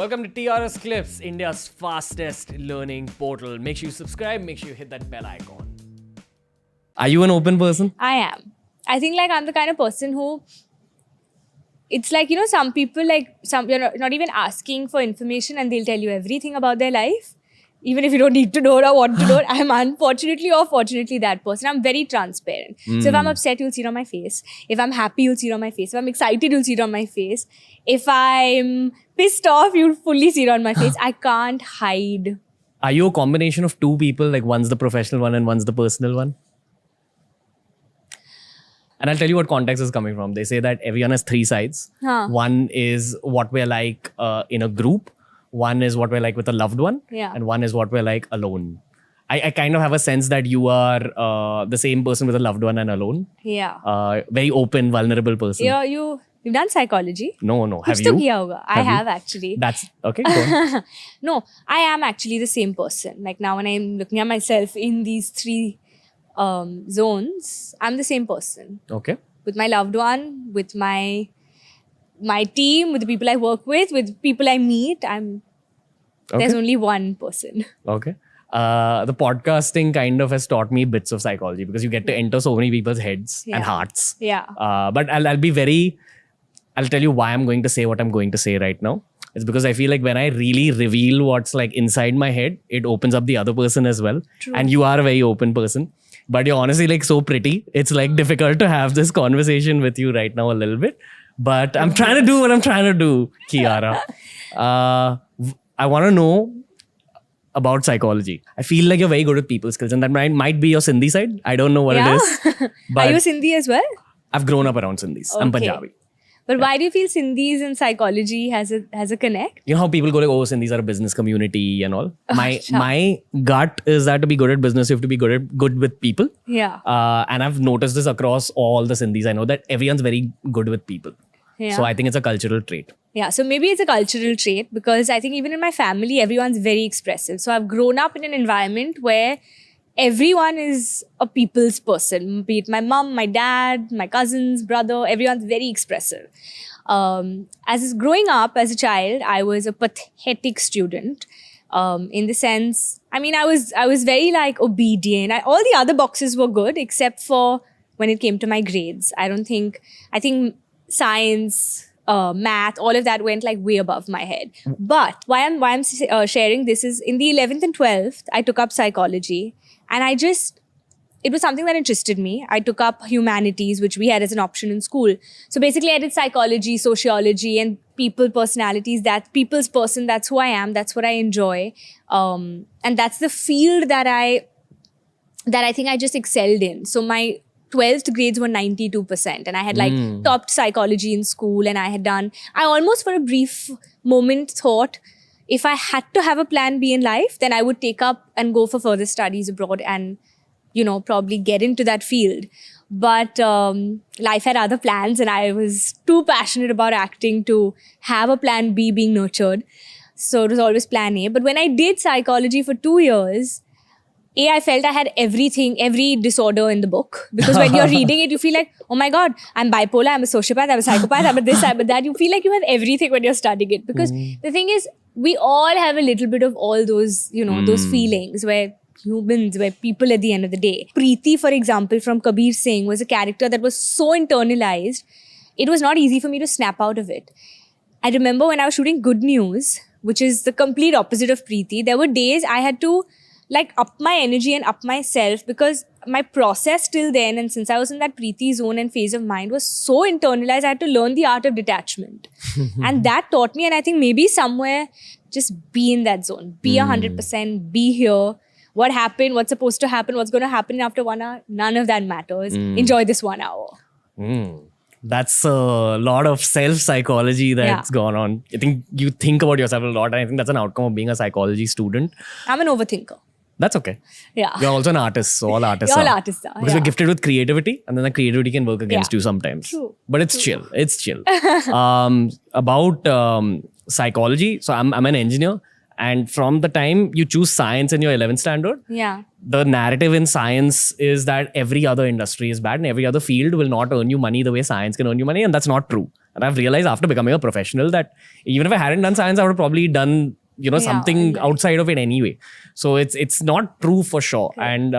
Welcome to TRS Clips, India's fastest learning portal. Make sure you subscribe, make sure you hit that bell icon. Are you an open person? I am. I think I'm the kind of person who, it's some people you're not even asking for information and they'll tell you everything about their life. Even if you don't need to know it or want to know it. I'm unfortunately or fortunately that person. I'm very transparent. So if I'm upset, you'll see it on my face. If I'm happy, you'll see it on my face. If I'm excited, you'll see it on my face. If I'm pissed off, you'll fully see it on my face. I can't hide. Are you a combination of two people? Like one's the professional one and one's the personal one? And I'll tell you what context is coming from. They say that everyone has three sides. One is what we're like in a group. One is what we're like with a loved one. Yeah. And one is what we're like alone. I kind of have a sense that you are the same person with a loved one and alone. Yeah. Very open, vulnerable person. Yeah, you've done psychology? No. Have Kuch you? to kiya hoga. I have actually. That's okay. Go on. No, I am actually the same person. Like now when I'm looking at myself in these three zones, I'm the same person. Okay. With my loved one, with my team, with the people I work with people I meet, there's only one person. Okay. The podcasting kind of has taught me bits of psychology because you get to enter so many people's heads and hearts. Yeah. But I'll tell you why I'm going to say what I'm going to say right now. It's because I feel like when I really reveal what's like inside my head, it opens up the other person as well. True. And you are a very open person. But you're honestly like so pretty. It's like difficult to have this conversation with you right now a little bit. But I'm trying to do what I'm trying to do, Kiara. I want to know about psychology. I feel like you're very good with people skills and that might be your Sindhi side. I don't know what it is. But Are you Sindhi as well? I've grown up around Sindhis. I'm Punjabi. But why do you feel Sindhis and psychology has a connect? You know how people go like, oh, Sindhis are a business community and all. My gut is that to be good at business, you have to be good with people. Yeah. And I've noticed this across all the Sindhis. I know that everyone's very good with people. Yeah. So I think it's a cultural trait. Yeah, so maybe it's a cultural trait because I think even in my family, everyone's very expressive. So I've grown up in an environment where everyone is a people's person, be it my mom, my dad, my cousins, brother, everyone's very expressive. Growing up as a child, I was a pathetic student. In the sense, I was very obedient. All the other boxes were good except for when it came to my grades. I think science, math, all of that went way above my head. But why I'm sharing this is in the 11th and 12th, I took up psychology and it was something that interested me. I took up humanities, which we had as an option in school. So basically I did psychology, sociology and people personalities. People's person, that's who I am. That's what I enjoy. And that's the field that I think I just excelled in. So my 12th grades were 92% and I had topped psychology in school and I almost for a brief moment thought if I had to have a plan B in life, then I would take up and go for further studies abroad and, probably get into that field. But life had other plans and I was too passionate about acting to have a plan B being nurtured. So it was always plan A. But when I did psychology for 2 years, I felt I had every disorder in the book. Because when you're reading it, you feel like, oh my God, I'm bipolar, I'm a sociopath, I'm a psychopath, I'm a this, I'm a that. You feel like you have everything when you're studying it. Because the thing is, we all have a little bit of all those, those feelings where people at the end of the day. Preeti, for example, from Kabir Singh was a character that was so internalized, it was not easy for me to snap out of it. I remember when I was shooting Good News, which is the complete opposite of Preeti, there were days I had to up my energy and up myself because my process till then and since I was in that Preeti zone and phase of mind was so internalized, I had to learn the art of detachment. And that taught me, and I think maybe somewhere just be in that zone, be 100%, be here. What happened, what's supposed to happen, what's going to happen after 1 hour, none of that matters. Enjoy this 1 hour. That's a lot of self-psychology that's gone on. I think you think about yourself a lot and I think that's an outcome of being a psychology student. I'm an overthinker. That's okay. Yeah. You're also an artist, so all artists You're are. all artists are. Because you're gifted with creativity and then the creativity can work against you sometimes. True. But it's chill. It's chill. About psychology, so I'm an engineer. And from the time you choose science in your 11th standard, the narrative in science is that every other industry is bad and every other field will not earn you money the way science can earn you money. And that's not true. And I've realized after becoming a professional that even if I hadn't done science, I would have probably done, something outside of it anyway. So it's not true for sure. Okay. And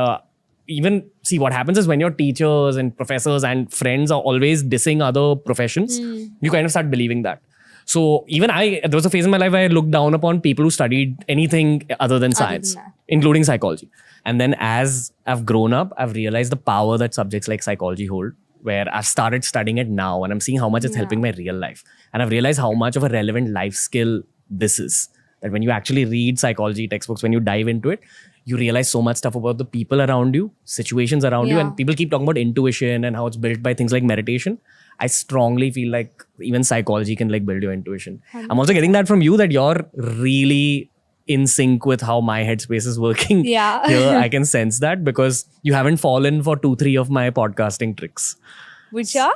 even see what happens is when your teachers and professors and friends are always dissing other professions, you kind of start believing that. So even there was a phase in my life where I looked down upon people who studied anything other than science, including psychology. And then as I've grown up, I've realized the power that subjects like psychology hold, where I've started studying it now and I'm seeing how much it's helping my real life. And I've realized how much of a relevant life skill this is. That when you actually read psychology textbooks, when you dive into it, you realize so much stuff about the people around you, situations around you. And people keep talking about intuition and how it's built by things like meditation. I strongly feel like even psychology can like build your intuition. I'm also getting that from you, that you're really in sync with how my headspace is working. Yeah. Here, I can sense that because you haven't fallen for 2-3 of my podcasting tricks. Which are?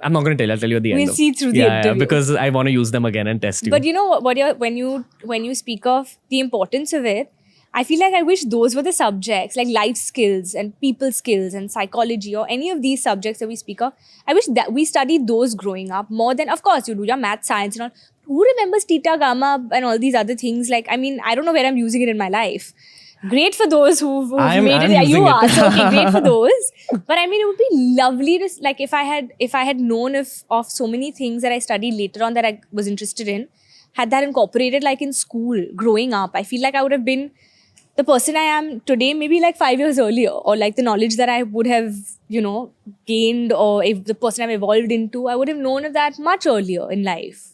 I'm not going to tell you. I'll tell you at the end. We'll see through the interview. Yeah, because I want to use them again and test you. But you know what? When you speak of the importance of it, I feel like I wish those were the subjects, like life skills and people skills and psychology or any of these subjects that we speak of. I wish that we studied those growing up more than, of course, you do your math, science and all. Who remembers theta, gamma and all these other things? Like, I mean, I don't know where I'm using it in my life. Great for those who've made it. Yeah, you are. So, okay, great for those. But I mean, it would be lovely to, like, if I had known of so many things that I studied later on that I was interested in, had that incorporated like in school, growing up, I feel like I would have been the person I am today, maybe like 5 years earlier, or like the knowledge that I would have, gained, or if the person I've evolved into, I would have known of that much earlier in life.